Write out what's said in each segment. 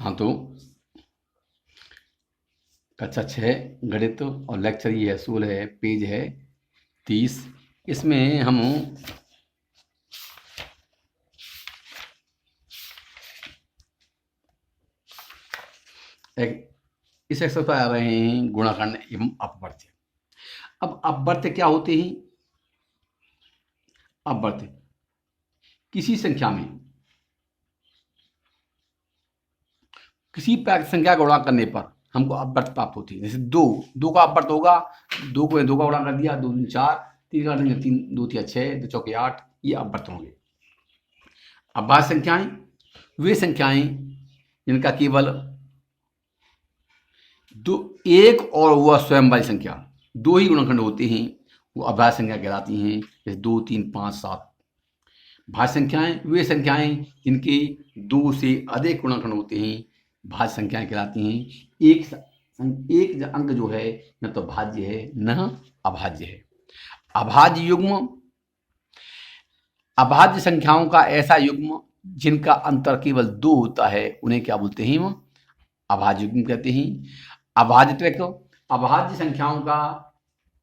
हाँ, तो कक्षा 6 गणित और लेक्चर ये है 16 है, पेज है 30। इसमें हम एक इस एक्सरसाइज पर आ रहे हैं गुणाखंड एवं अपवर्त्य। अब अपवर्त्य क्या होते हैं? अपवर्त्य किसी संख्या में किसी संख्या का गुणा करने पर हमको अपवर्त्य प्राप्त होती है। जैसे दो का अपवर्त्य होगा, दो का गुणा कर दिया, 2 दूनी 4, 3 का करेंगे 3 2 तिया 6, 2 चौके 8, ये अपवर्त्य होंगे। अभाज्य संख्याएं वे संख्याएं जिनका केवल एक और वह स्वयं वाली संख्या दो ही गुणनखंड होते हैं, वो अभाज्य संख्या कहलाती हैं। जैसे 2 3 5 7। भाज्य संख्याएं वे संख्याएं जिनके 2 से अधिक गुणनखंड होते हैं, भाज्य संख्याएं कहलाती हैं। एक अंक जो है न तो भाज्य है न अभाज्य है। अभाज्य युग्म अभाज्य संख्याओं का ऐसा युग्म जिनका अंतर केवल 2 होता है, उन्हें क्या बोलते हैं? वो अभाज्य युग्म कहते हैं। अभाज्य संख्याओं का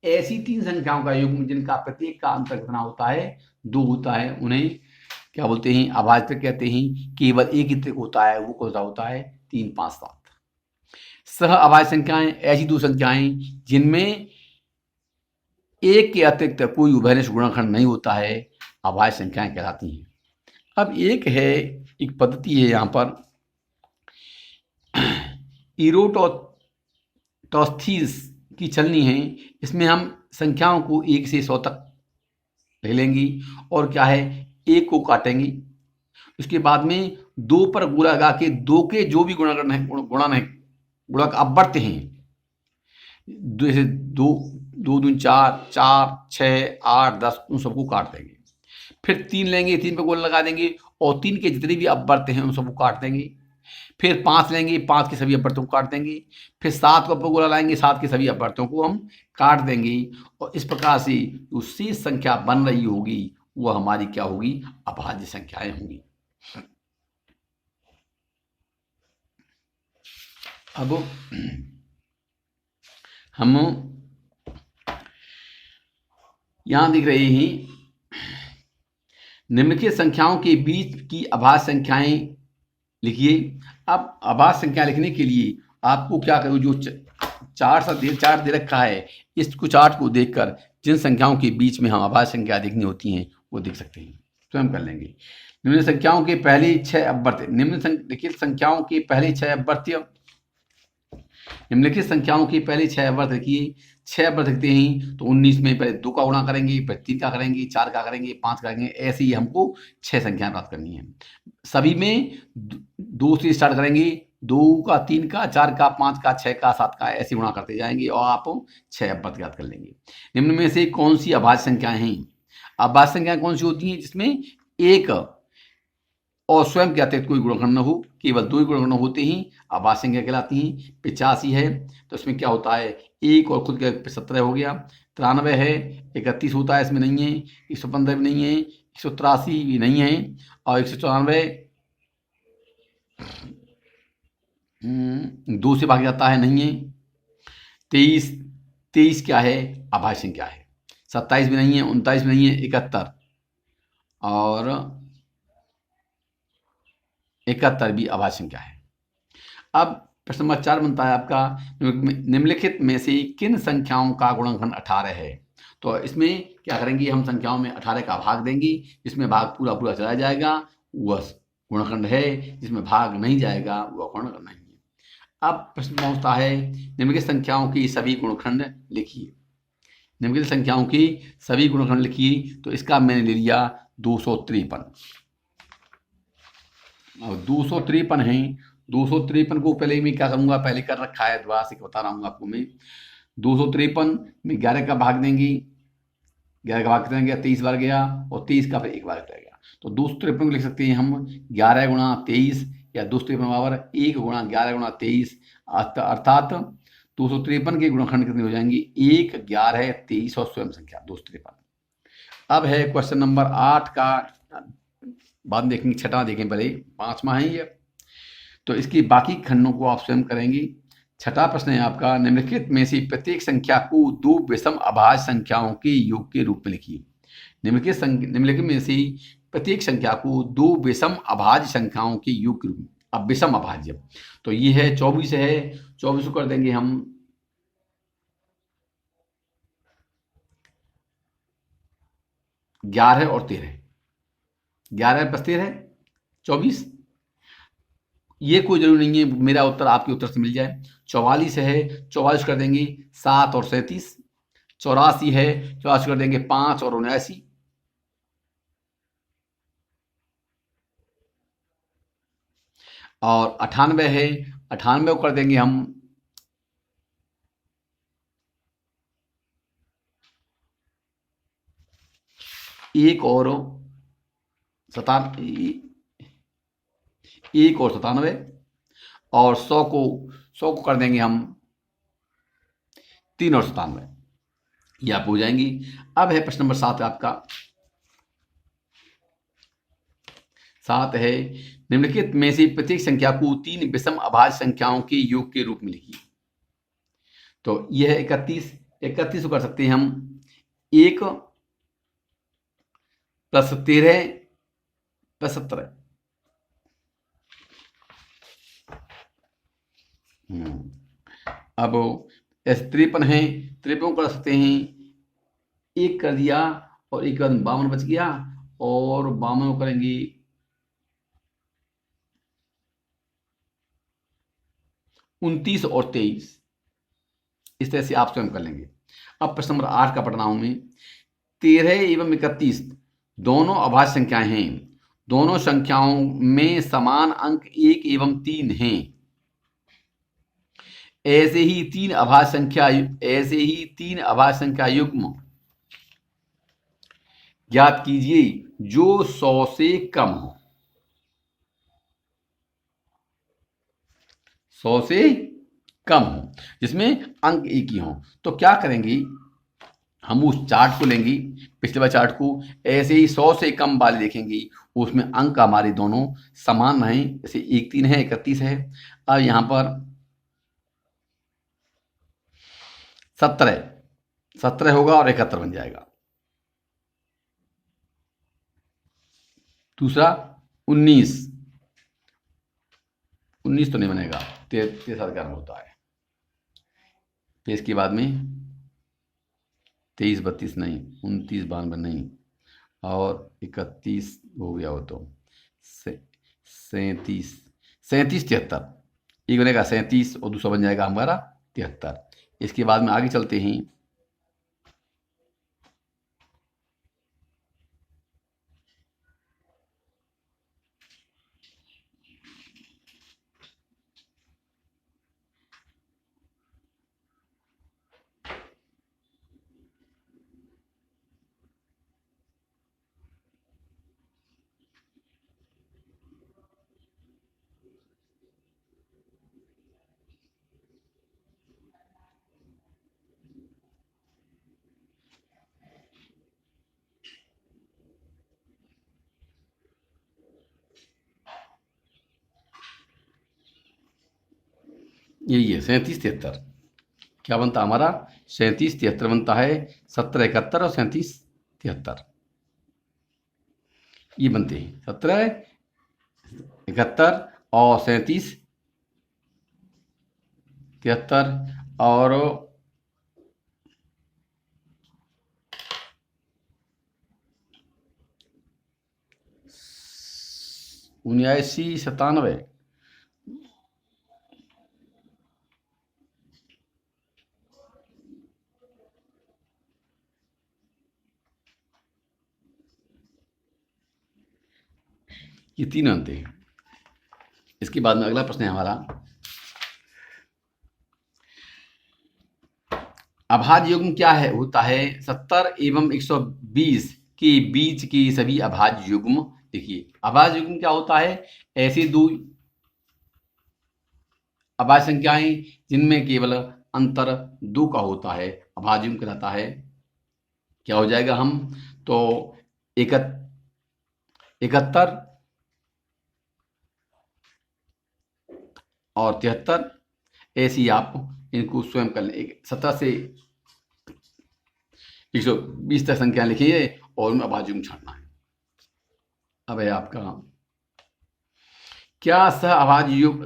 ऐसी 3 संख्याओं का युग्म जिनका प्रत्येक का अंतर कितना होता है? 2 होता है, उन्हें क्या बोलते हैं? अभाज्य कहते हैं। केवल एक ही त्रिक होता है, वो कौन सा होता है? 3 5 7। सह अभाज्य संख्याएं ऐसी 2 संख्याएं जिनमें एक के अतिरिक्त कोई उभयनिष्ठ गुणनखंड नहीं होता है, अभाज्य संख्याएं कहलाती हैं। अब एक पद्धति है यहाँ पर इरोटोस्थीस की चलनी है। इसमें हम संख्याओं को 1 से 100 तक ले लेंगी और क्या है, 1 को काटेंगे। उसके बाद में 2 पर गुणा लगा के 2 के जो भी गुणक अपवर्त्य हैं, जैसे 2 दूनी 4, 4 6 8 10, उन सबको काट देंगे। फिर 3 लेंगे, 3 पे गोल लगा देंगे और 3 के जितने भी अपवर्त्य हैं उन सबको काट देंगे। फिर 5 लेंगे, 5 के सभी अपवर्त्यों को काट देंगे। फिर 7 को गोला लाएंगे, 7 के सभी अपवर्त्यों को हम काट देंगे। और इस प्रकार से जो शेष संख्या बन रही होगी वह हमारी क्या होगी? अभाज्य संख्याएं होंगी। अब हम यहां दिख रहे हैं निम्नलिखित संख्याओं के बीच की अभाज्य संख्याएं लिखिए। अब अभाज्य संख्या लिखने के लिए आपको क्या करो, जो चार्ट दे रखा है, इसको चार्ट को देखकर जिन संख्याओं के बीच में हम अभाज्य संख्या देखनी होती हैं वो देख सकते हैं, स्वयं कर लेंगे। निम्नलिखित संख्याओं के पहले 6 अपवर्त्य निम्नलिखित संख्याओं के पहले 6 अपवर्त्य निम्नलिखित संख्याओं के पहले 6 अपवर्त्य लिखिए। 6 अपवर्त्य लिखते हैं तो 19 में पहले 2 का गुणा करेंगे, फिर 3 का करेंगे, 4 का करेंगे, 5 का करेंगे। ऐसे ही हमको 6 संख्याएं प्राप्त करनी है। सभी में 2 से स्टार्ट करेंगे, 2 का, 3 का, 4 का, 5 का, 6 का, 7 का, ऐसे गुणा करते जाएंगे और आप 6 अपवर्त्य याद कर लेंगे। निम्न में से कौन सी अभाज्य संख्याएं हैं? अभाज्य संख्याएं कौन सी होती हैं? जिसमें एक और स्वयं के अतिरिक्त कोई गुणनखंड न हो, केवल 2 ही गुणनखंड होते ही अभाज्य संख्या कहलाती हैं। 85 है तो इसमें क्या होता है, 1 और खुद के 17 हो गया। 93 है, 31 होता है, इसमें नहीं है। 115 भी नहीं है, 183 भी नहीं है और 194 2 से भाग जाता है, नहीं है। 23 क्या है? अभाज्य संख्या है। 27 भी नहीं है, 29 भी नहीं है, 71 और 71 भी अभाज्य संख्या है। अब प्रश्न नंबर 4 बनता है आपका, निम्नलिखित में से किन संख्याओं का गुणनखंड 18 है? तो इसमें क्या करेंगे, हम संख्याओं में 18 का भाग देंगे। जिसमें भाग पूरा चला जाएगा वह गुणनखंड है, जिसमें भाग नहीं जाएगा वह गुणनखंड नहीं है। अब प्रश्न पहुंचता है निम्नलिखित संख्याओं की सभी गुणनखंड लिखिए। निम्नलिखित संख्याओं की सभी गुणनखंड लिखिए। तो इसका मैंने ले लिया 253। और 253 है। 253 को पहले मैं क्या करूंगा, पहले कर रखा है, दोबारा से बता रहा हूँ आपको मैं। 253 में 11 का भाग देंगे, 11 का भाग कितना गया? 23 बार गया और 23 का फिर 1 बार रह गया। तो 253 को लिख सकते हैं हम 11 गुणा 23 या 253 बराबर 1 गुणा 11 गुणा 23, अर्थात 253 के गुणनखंड कितने हो जाएंगे? 1 11 23 और स्वयं संख्या 253। अब है क्वेश्चन नंबर 8 का, बाद में देखेंगे, 6वां देखें, पहले 5वां है ये। तो इसकी बाकी खंडों को आप स्वयं करेंगे। छठा प्रश्न है आपका, निम्नलिखित में से प्रत्येक संख्या को दो विषम अभाज्य संख्याओं के योग के रूप में लिखिए। निम्नलिखित में से प्रत्येक संख्या को दो विषम अभाज्य संख्याओं के योग के रूप में। अब विषम अभाज्य, तो ये है 24 है, 24 को कर देंगे हम 11 और 13, 11 प्लस 13 24। ये कोई जरूरी नहीं है मेरा उत्तर आपके उत्तर से मिल जाए। 44 है, 44 कर देंगे 7 और 37। 84 है, 84 कर देंगे 5 और 79। और 98 है, 98 को कर देंगे हम 1 और 97। और 100 को कर देंगे हम 3 और 97। ये आप हो जाएंगी। अब है प्रश्न नंबर 7 आपका। 7 है, निम्नलिखित में से प्रत्येक संख्या को 3 विषम अभाज्य संख्याओं के योग के रूप में लिखिए। तो यह है 31। 31 को कर सकते हैं हम 1 प्लस 13 प्लस 17। अब ऐसे 53 है, 53 कर सकते हैं 1 कर दिया और 1 के बाद 52 बच गया, और 52 को करेंगे 29 और 23। इस तरह से आप स्वयं कर लेंगे। अब प्रश्न नंबर 8 का पढ़ रहा हूं मैं। 13 एवं 31 दोनों अभाज्य संख्याएं हैं। दोनों संख्याओं में समान अंक 1 एवं 3 हैं। ऐसे ही तीन अभाज्य संख्या युग्म ज्ञात कीजिए जो 100 से कम हो। 100 से कम हो, जिसमें अंक एक ही हो। तो क्या करेंगे, हम उस चार्ट को लेंगे, पिछले वाले चार्ट को, ऐसे ही 100 से कम वाले देखेंगे, उसमें अंक हमारे दोनों समान रहें। जैसे 1 3 है, 31 है। अब यहां पर 17 होगा और 71 बन जाएगा। दूसरा 19 तो नहीं बनेगा, 13 का होता है। फिर इसके बाद में 23 32 नहीं, 29 92 नहीं, और 31 हो गया हो तो 37 73। एक बनेगा 37 और दूसरा बन जाएगा हमारा 73। इसके बाद में आगे चलते हैं। यही है 37 73। क्या बनता हमारा 37 73 बनता है। 17 71 और 37 73 ये बनते हैं। 17 71 और 37 73 और 79 97। ये 3 बनते हैं। इसके बाद में अगला प्रश्न है हमारा, अभाज्य युग्म क्या है होता है। 70 एवं 120 के बीच के सभी अभाज्य युग्म। देखिए अभाज्य युग्म क्या होता है, ऐसे दो अभाज्य संख्याएं जिनमें केवल अंतर 2 का होता है, अभाज्य युग्म कहलाता है। क्या हो जाएगा हम तो 71 और 73, ऐसे ही आप इनको स्वयं कर लें। 17 से 120 तक संख्या लिखिए और उन अभाज्यों को छांटना है। अब है आपका क्या सह अभाज्य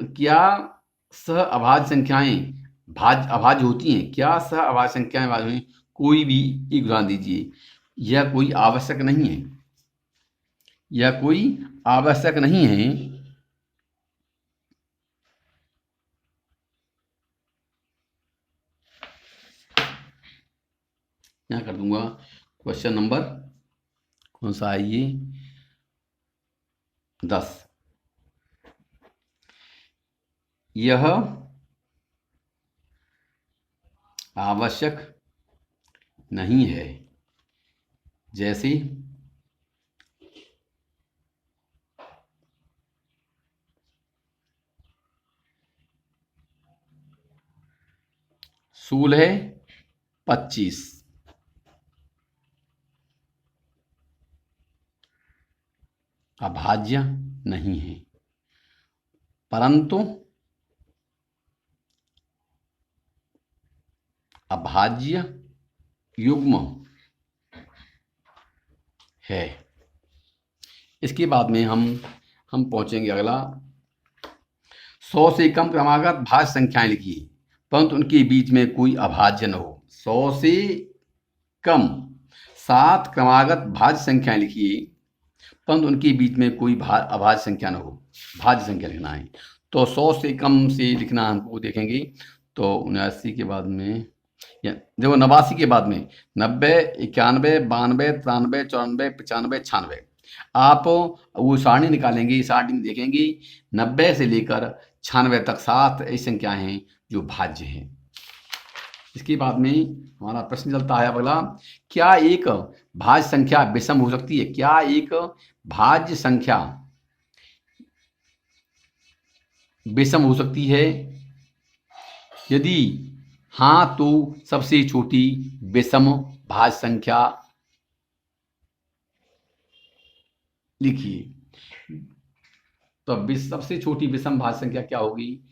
संख्याएं अभाज्य होती हैं? क्या सह अभाज्य संख्याएं अभाज्य होती हैं? कोई भी एक उदाहरण दीजिए। यह कोई आवश्यक नहीं है, यह कोई आवश्यक नहीं है। यहाँ कर दूंगा क्वेश्चन नंबर कौन सा है ये, 10। यह आवश्यक नहीं है, जैसे सूल है 25, अभाज्य नहीं है, परंतु अभाज्य युग्म है। इसके बाद में हम पहुंचेंगे अगला। 100 से कम क्रमागत भाज्य संख्याएं लिखिए परंतु उनके बीच में कोई अभाज्य न हो। 100 से कम 7 क्रमागत भाज्य संख्याएं लिखिए परंतु उनके बीच में कोई अभाज्य संख्या न हो। भाज्य संख्या लिखना है तो 100 से कम से लिखना हमको देखेंगे तो 79 के बाद में, देखो 89 के बाद में 90, 91, 92, 93, 94, 95, 96। आप वो सारणी निकालेंगे, सारणी में देखेंगे 90 से लेकर 96 तक 7 ऐसी संख्याएं हैं जो भाज्य हैं। इसके बाद में हमारा प्रश्न चलता है अगला, क्या एक भाज्य संख्या विषम हो सकती है? क्या एक भाज्य संख्या विषम हो सकती है? यदि हाँ तो सबसे छोटी विषम भाज्य संख्या लिखिए। तो सबसे छोटी विषम भाज्य संख्या क्या होगी?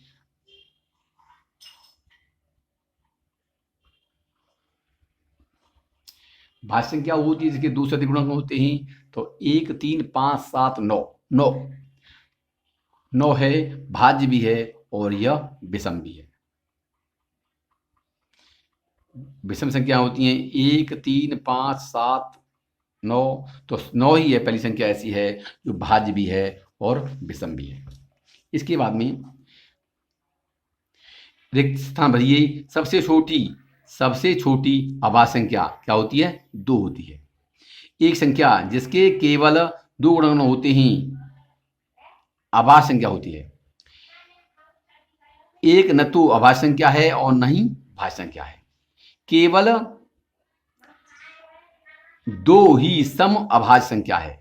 भाज्य संख्या होती है जिसके 2 से अधिक गुणक होते हैं। तो 1, 3, 5, 7, 9 9 है, भाज्य भी है और यह विषम भी है। विषम संख्या होती हैं 1, 3, 5, 7, 9। तो 9 ही है, पहली संख्या ऐसी है जो भाज्य भी है और विषम भी है। इसके बाद में रिक्त स्थान भरिए। सबसे छोटी अभाज्य संख्या क्या होती है? 2 होती है। एक संख्या जिसके केवल 2 गुणन होते हैं अभाज्य संख्या होती है। एक न तो अभाज्य संख्या है और न ही भाज्य संख्या है, केवल 2 ही सम अभाज्य संख्या है।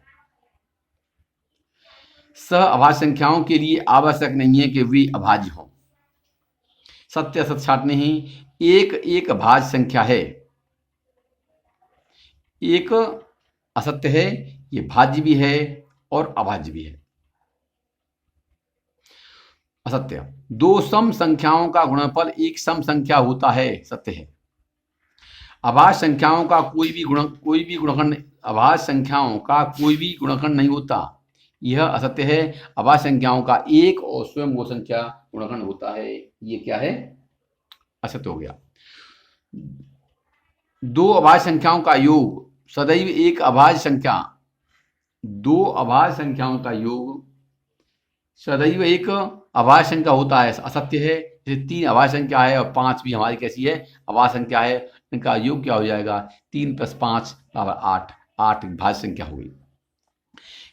सह अभाज्य संख्याओं के लिए आवश्यक नहीं है कि वे अभाज्य हों। सत्य असत्य छांटने हैं। एक भाज्य संख्या है, एक असत्य है, ये भाज्य भी है और अभाज्य भी है। असत्य, 2 सम संख्याओं का गुणनफल एक सम संख्या होता है, सत्य है। अभाज्य संख्याओं का कोई भी गुणनखंड अभाज्य संख्याओं का कोई भी गुणनखंड नहीं होता, यह असत्य है। अभाज्य संख्याओं का एक और स्वयं वो संख्या गुणनखंड होता है, ये क्या है? असत्य हो गया। 2 अभाज्य संख्याओं का योग सदैव एक अभाज्य संख्या, 2 अभाज्य संख्याओं का योग सदैव एक अभाज्य संख्या होता है, असत्य है। जैसे 3 अभाज्य संख्या है और 5 भी हमारी कैसी है? अभाज्य संख्या है। इनका योग क्या हो जाएगा? 3 + 5 = 8, 8 भाज्य संख्या हुई।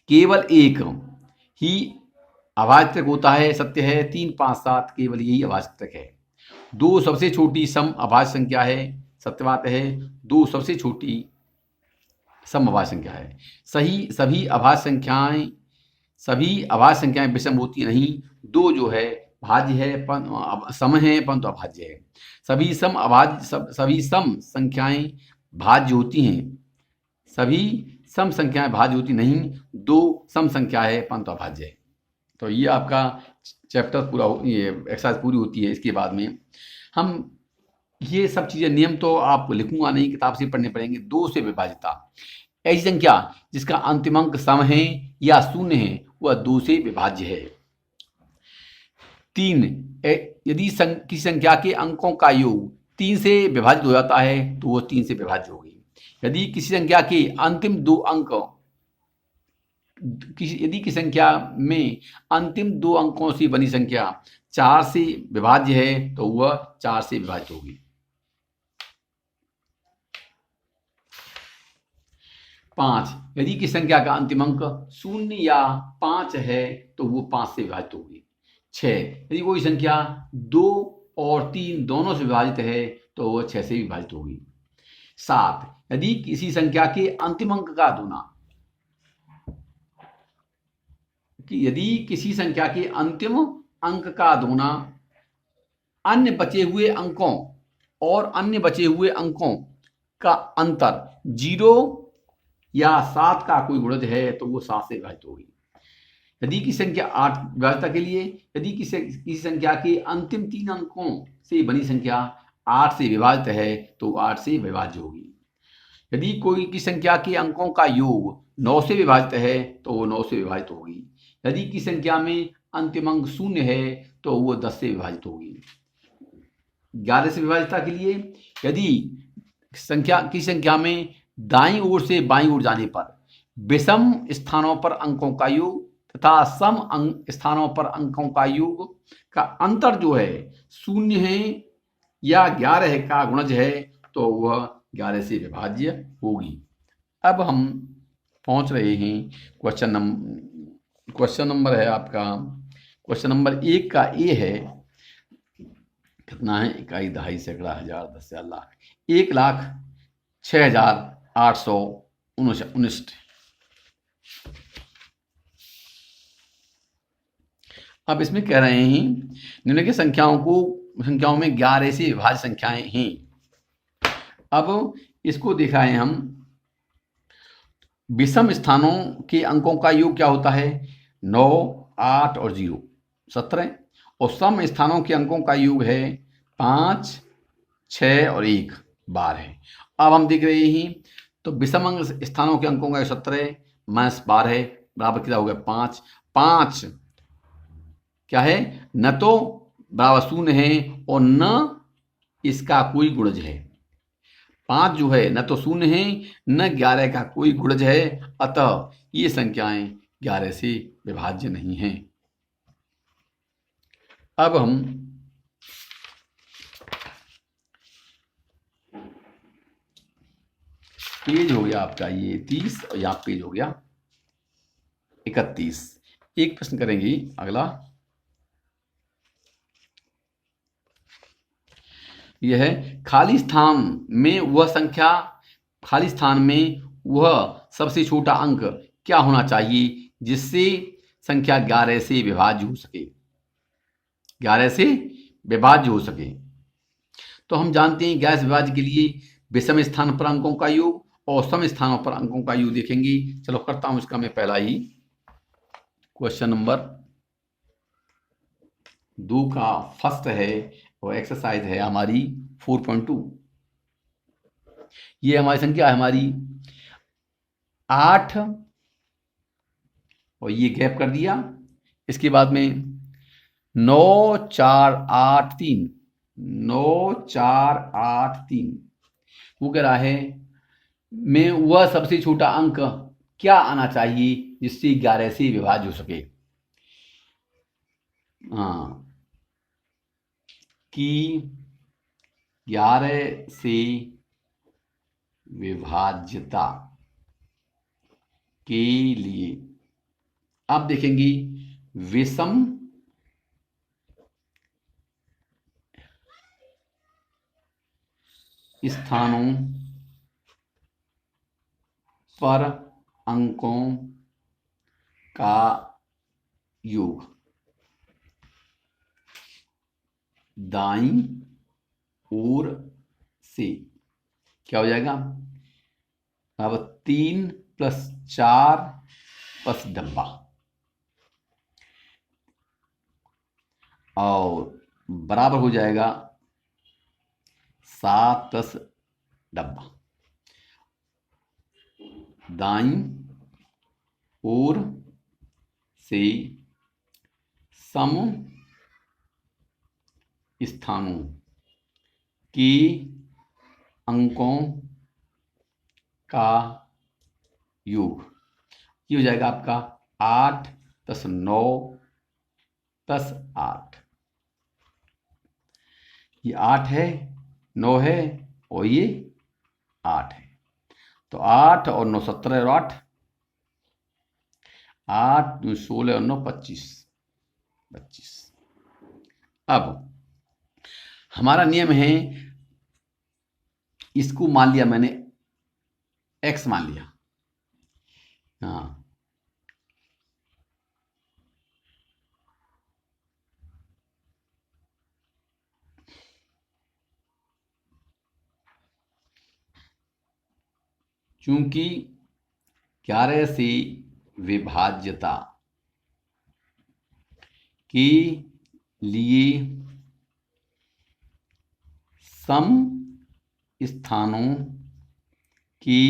केवल एक ही अभाज्य तक होता है, सत्य है। 3, 5, 7 केवल यही अभाज्य तक है। 2 सबसे छोटी सम अभाज्य संख्या है, सत्य बात है। 2 सबसे छोटी सम अभाज्य संख्या है। सभी अभाज्य संख्याएं विषम होती नहीं। 2 जो है भाज्य है, सम है परंतु अभाज्य है। सभी सम संख्याएं भाज्य होती हैं, सभी सम संख्याएं भाज्य होती नहीं। 2 सम संख्या है परंतु अभाज्य है। तो ये आपका चैप्टर पूरा ये एक्सरसाइज पूरी होती है। इसके बाद में हम ये सब चीज़ें, नियम तो आप लिखूंगा नहीं, किताब से पढ़ने पड़ेंगे। 2 से विभाजिता, ऐसी संख्या जिसका अंतिम अंक सम है या शून्य है वह 2 से विभाज्य है। 3, यदि किसी संख्या के अंकों का योग 3 से विभाजित हो जाता है तो वो 3 से विभाज्य होगी। यदि किसी संख्या के अंतिम 2 अंक, यदि किसी संख्या में अंतिम 2 अंकों से बनी संख्या 4 से विभाज्य है तो वह 4 से विभाजित होगी। 5, यदि किसी संख्या का अंतिम अंक 0 या 5 है तो वो 5 से विभाजित होगी। 6, यदि कोई संख्या 2 और 3 दोनों से विभाजित है तो वह 6 से विभाजित होगी। 7, यदि किसी संख्या के अंतिम अंक का दूना, यदि किसी संख्या के अंतिम अंक का दूना अन्य बचे हुए अंकों और अन्य बचे हुए अंकों का अंतर 0 या 7 का कोई गुणज है तो वो 7 से विभाजित होगी। यदि की संख्या 8, विभाज्यता के लिए, यदि किसी संख्या के अंतिम 3 अंकों से बनी संख्या 8 से विभाजित है तो 8 से विभाज्य होगी। यदि कोई की संख्या के अंकों का योग 9 से विभाजित है तो वो 9 से विभाजित होगी। यदि की संख्या में अंतिम अंक 0 है तो वो 10 से विभाजित होगी। 11 से विभाजितता के लिए, यदि की संख्या में दाईं ओर से बाईं ओर जाने पर विषम स्थानों पर अंकों का योग तथा सम स्थानों पर अंकों का योग का अंतर जो है 0 है या 11 का गुणज है तो वह 11 से विभाज्य होगी। अब हम पहुंच रहे हैं क्वेश्चन नंबर है आपका, क्वेश्चन नंबर 1 का ए है, कितना है, इकाई, दहाई, सैकड़ा, हजार, 10,000, लाख, 1,06,819। अब इसमें कह रहे हैं निम्नलिखित संख्याओं में 11 से विभाज्य संख्याएं हैं। अब इसको देखा है हम, विषम स्थानों के अंकों का योग क्या होता है, 9, 8 और 0, 17, और सम स्थानों के अंकों का योग है 5, 6 और 1, 12। अब हम देख रहे हैं तो विषम स्थानों के अंकों का 17 माइनस 12 बराबर कितना हो गया 5। 5 क्या है, न तो बराबर 0 है और न इसका कोई गुणज है। 5 जो है न तो 0 है न 11 का कोई गुणज है, अतः ये संख्याएं 11 से विभाज्य नहीं हैं। अब हम पेज हो गया आपका ये 30 और यहाँ पेज हो गया 31। एक प्रश्न करेंगे अगला, यह है खाली स्थान में वह सबसे छोटा अंक क्या होना चाहिए जिससे संख्या 11 से विभाज्य हो सके। 11 से विभाज्य हो सके तो हम जानते हैं 11 से विभाज्य के लिए विषम स्थान पर अंकों का योग और सम स्थानों पर अंकों का योग देखेंगे। चलो करता हूं इसका मैं पहला ही, क्वेश्चन नंबर 2 का फर्स्ट है और एक्सरसाइज है हमारी 4.2। ये हमारी संख्या है हमारी 8 और ये गैप कर दिया, इसके बाद में 9, 4, 8, 3, 9, 4, 8, 3, वो कह रहा है में वह सबसे छोटा अंक क्या आना चाहिए जिससे 11 से विभाज्य हो सके। हाँ, कि 11 से विभाज्यता के लिए आप देखेंगे विषम स्थानों पर अंकों का योग दाईं ओर से क्या हो जाएगा, अब 3 + 4 + डब्बा, और बराबर हो जाएगा 7 + डब्बा। दाईं ओर से सम स्थानों के अंकों का योग, ये हो जाएगा आपका 8 + 9 + 8। ये 8 है, 9 है और ये 8 है। तो 8 और 9 17 और 8 8 16 और 9 25 25। अब हमारा नियम है, इसको मान लिया मैंने x मान लिया। हाँ, चूंकि 11 से विभाज्यता के लिए सम स्थानों के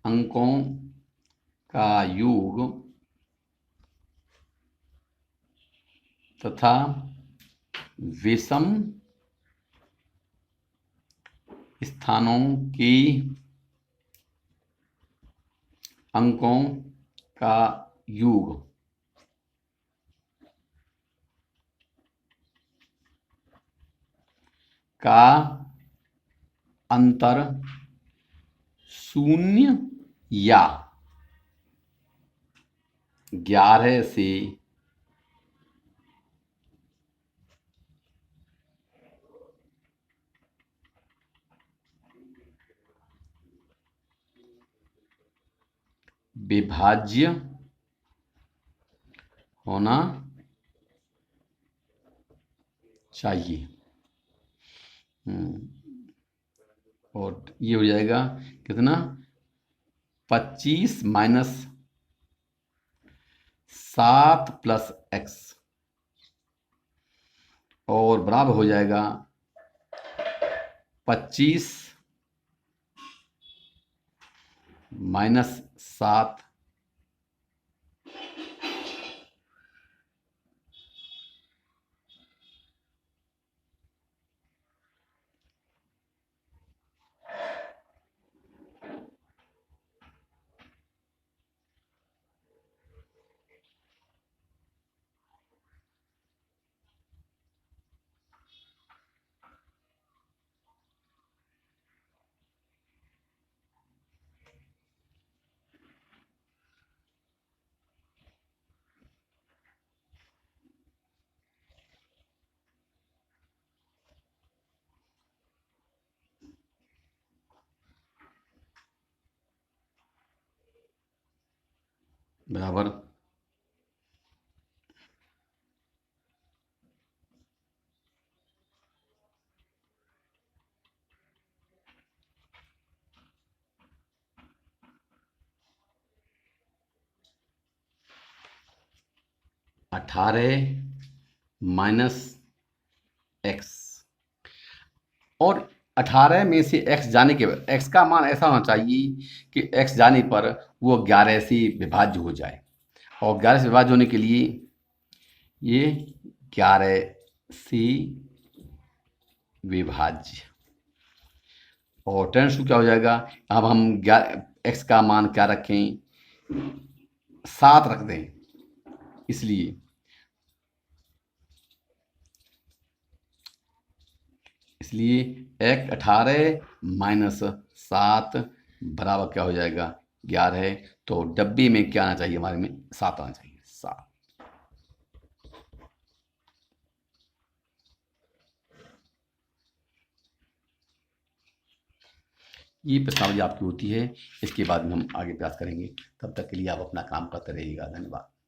अंकों का योग तथा विषम स्थानों के अंकों का योग का अंतर 0 या 11 से विभाज्य होना चाहिए। और ये हो जाएगा कितना, 25 - 7 + x और बराबर हो जाएगा 25 - 7 बराबर 18 - x। और 18 में से x जाने के बाद x का मान ऐसा होना चाहिए कि x जाने पर वो 11 से विभाज्य हो जाए। और 11 से विभाज्य होने के लिए ये 11 से विभाज्य, और 10 क्या हो जाएगा। अब हम x का मान क्या रखें, 7 रख दें। इसलिए x 18 - 7 बराबर क्या हो जाएगा, 11। तो डब्बे में क्या आना चाहिए, हमारे में 7 आना चाहिए, 7। ये प्रश्नावली आपकी होती है। इसके बाद में हम आगे प्रयास करेंगे। तब तक के लिए आप अपना काम करते रहिएगा। धन्यवाद।